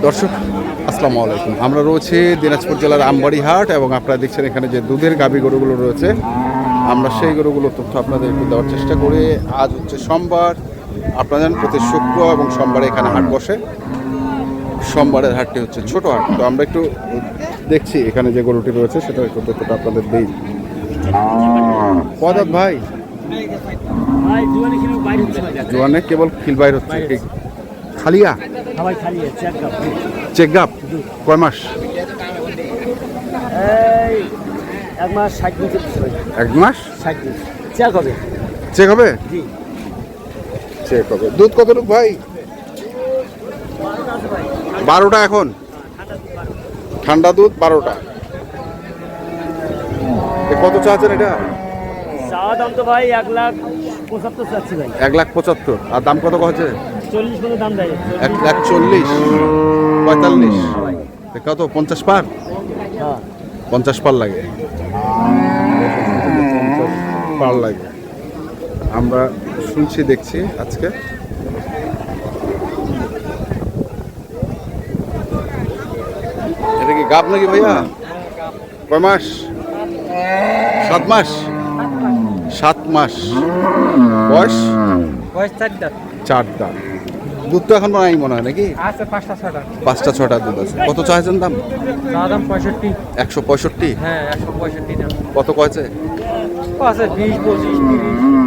দর্শক আসসালামু আলাইকুম, আমরা রয়েছি দিনাজপুর জেলার আমবাড়ি হাট এবং আপনারা দেখছেন এখানে যে দুধের গাভী গরুগুলো রয়েছে, আমরা সেই গরুগুলোর তথ্য আপনাদের একটু দেওয়ার চেষ্টা করি। আজ হচ্ছে সোমবার, আপনারা জানেন প্রতি শুক্র এবং সোমবারে এখানে হাট বসে। সোমবারের হাটটি হচ্ছে ছোট হাট, তো আমরা একটু দেখছি এখানে যে গরুটি রয়েছে সেটা একটু তথ্যটা আপনাদের দিই। কদাত ভাই জোয়ানে কেবল খিল বাইর হচ্ছে, খালিয়া চেক গাপ কয় মাস? এক মাস 60 দিন। এক মাস 60 দিন চেক হবে। চেক হবে? জি চেক হবে। দুধ কতটুকু ভাই? 12টা এখন ঠান্ডা দুধ 12টা। কত চাচ্ছেন এটা? চাওয়া দাম তো ভাই 1,75,000 চাচ্ছি ভাই। 1,75,000। আর দাম কত হচ্ছে? 40 মতো দাম দেয়। 1,40,000 45 কত? 50 পার? হ্যাঁ 50 পার লাগে, 50 পার লাগে। আমরা শুনছি দেখছি আজকে। এটা কি গাব নাকি ভাইয়া? কয় মাস? 7 মাস। 7 মাস বয়স? 4 দাম। 4 দাম। দুধ তো এখন নাই মনে হয় নাকি? আছে 5টা 6টা। 5টা 6টা দুধ আছে। কত চাইছেন দাম? চাওয়া দাম 65। 165? হ্যাঁ 165 দাম। কত কয়েছে? আছে 20 25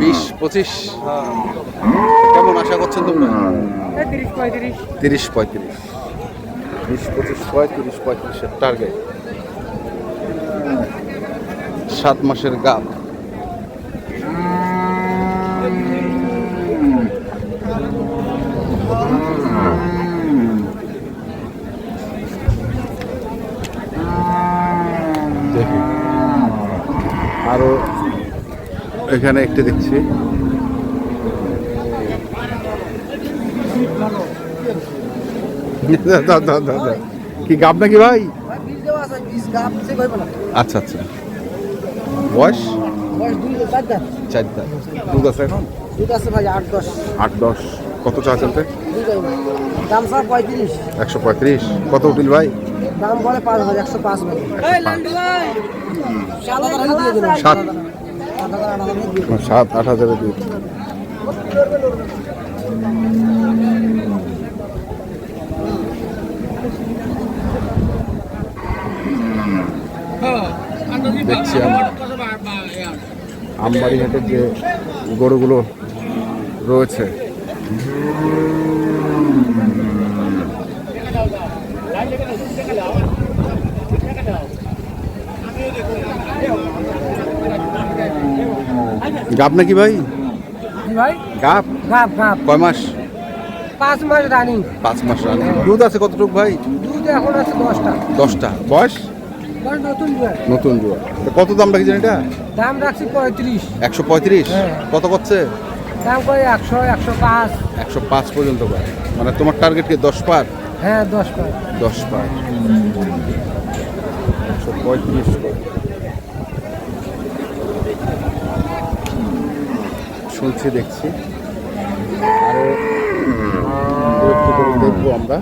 20 25? হ্যাঁ কেমন আশা করছেন তোমরা? 30 35। 30 35, 20 25 35 35 টার্গেট। 7 মাসের গাব। দেখি আরো এখানে একটু দেখছি। কি গাব নাকি ভাই? আচ্ছা আচ্ছা। বয়স? 4 দাঁত। দুধ আছে এখন? দুধ আছে ভাই 8-10। 8-10। কত চা চলতে? দাম স্যার 35। 135। কত উঠিল ভাই? দাম বলে 5,000 105 বলে। 7-8 দুধ। দেখছি আমবাড়ি হাটের যে গরুগুলো রয়েছে, গাব নাকি ভাই? ভাই গাব? গাব গাব কয় মাস? 5 মাস রানিং। 5 মাস রানিং। দুধ আছে কতটুকু ভাই? দুধ এখন আছে 10টা। 10টা। বয়স? নতুন জোয়ার। নতুন জোয়ার। কত দাম রাখছেন এটা? দাম রাখছি 35। 135? হ্যাঁ। কত করছে? দাম করে 100 105। 105 পর্যন্ত করে। মানে তোমার টার্গেট কি 10 পার? হ্যাঁ 10 পার। 10 পার। 135 করে। শুনছি দেখছি আরো একটু করে দেখবো আমরা।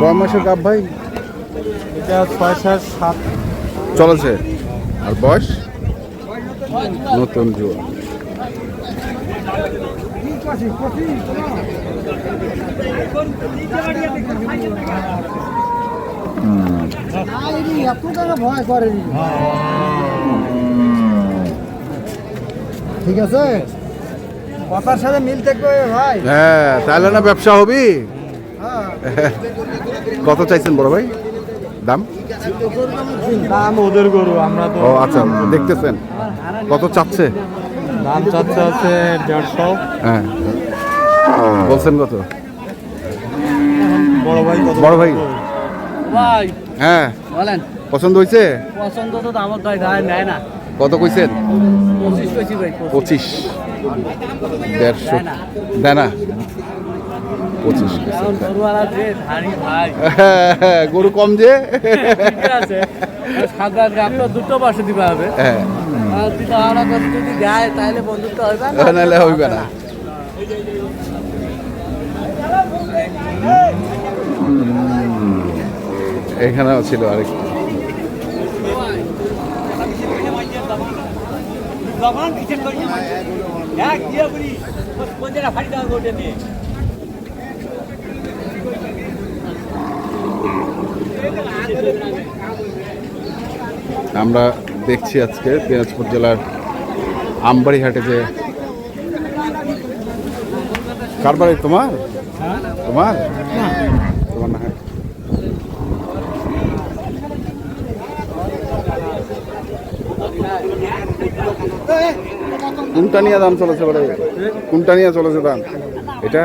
কয় মাসের গাব ভাই? এটা 6 7 চলেছে। আর বয়স? নতুন জোয়ার। ভয় করে ঠিক আছে, কথার সাথে মিল থাকবে ভাই। হ্যাঁ তাহলে না ব্যবসা হবি। কত চাইছেন বড় ভাই দাম? দাম ওদের গরু, আমরা তো। ও আচ্ছা, দেখতেছেন। কত চাচ্ছে? দাম চাচ্ছে আছে 150। হ্যাঁ বলছেন কত? বড় ভাই বড় ভাই ভাই হ্যাঁ বলেন। পছন্দ হয়েছে? পছন্দ তো আমার গায়ে নেয় না। কত কইছেন? 25 কইছি ভাই। 25। 150 দেয় না? 25 কেজি। এখন গরুওয়ালা যে ধানি ভাই হ্যাঁ, গরু কম যে। ঠিক আছে সাদা আপনার দুটো পাশে দিতে হবে হ্যাঁ, আর দিদা আড়া করে যদি দেয় তাহলে বন্ধুত্ব হবে না নাহলে হইবে না। এখানেও ছিল আরেক। তখন কিচেন করি এক দিয়ে বলি কোন জায়গা ফাড়ি দাও ওটা নিয়ে আমরা দেখছি আজকে দিনাজপুর জেলার আমবাড়িহাটে যে কার বাড়ি তোমার তোমার তোমার না? কোনটা নিয়ে দাম চলেছে বলে? কোনটা নিয়ে চলেছে দাম? এটা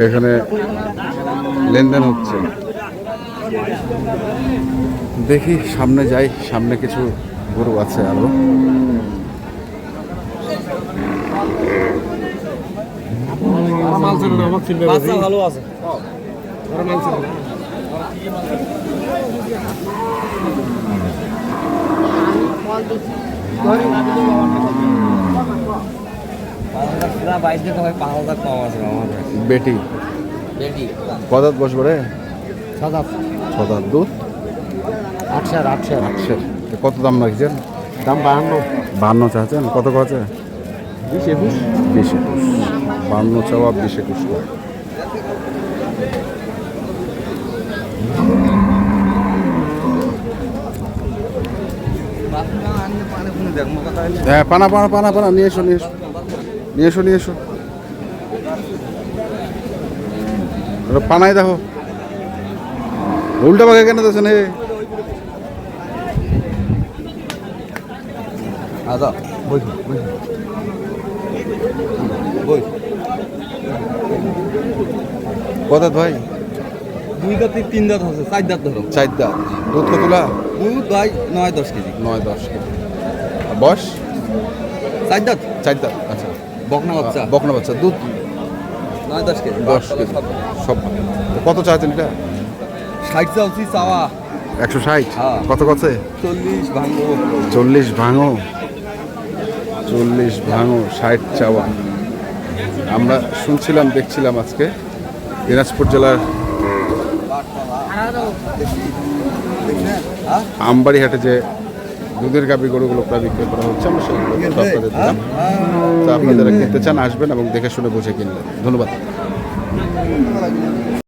এখানে লেনদেন হচ্ছে। দেখি সামনে যাই, সামনে কিছু গরু আছে আরো। ভালো আছে বেটি কদাত বসবো রে? ছদাত দুধ আটশার আচ্ছা, কত দাম রাখছেন? দাম 52 চাচ্ছেন? কত কছে? 20-21 20-21। 52 চাওয়া 20-21 করে। হ্যাঁ, পানা পানা পানা পানা নিয়ে এসো নিয়ে এসো নিয়ে এসো নিয়ে এসো। ওটা পানায় দেখো, উল্টা পাকে কেন দিয়েছেন? হে আদা বই বই কত ভাই? 2 দাঁত 3 দাঁত আছে 4 দাঁত ধরো। 4 দাঁত। দুধ কতলা? দুধ ভাই 9-10 কেজি। 9-10 কেজি। বয়স? 4 দাঁত 4 দাঁত। আচ্ছা, বকনা বাচ্চা বকনা বাচ্চা। দুধ 9-10 কেজি। 10 কেজি সব। তো কত চাচ্ছেন এটা? 60 চাওছি চাওয়া 160। হ্যাঁ। কত কছে? 40 ভাঙবো। 40 ভাঙো, 40 ভাঙো, 60 চাওয়া। আমরা শুনছিলাম দেখছিলাম আজকে দিনাজপুর জেলার আমবাড়িহাটে যে দুধের গাভী গরুগুলো প্রায় বিক্রি করা হচ্ছে, আমরা সেগুলো আপনাদের দিলাম। তো আপনারা যারা কিনতে চান আসবেন এবং দেখে শুনে বুঝে কিনবেন। ধন্যবাদ।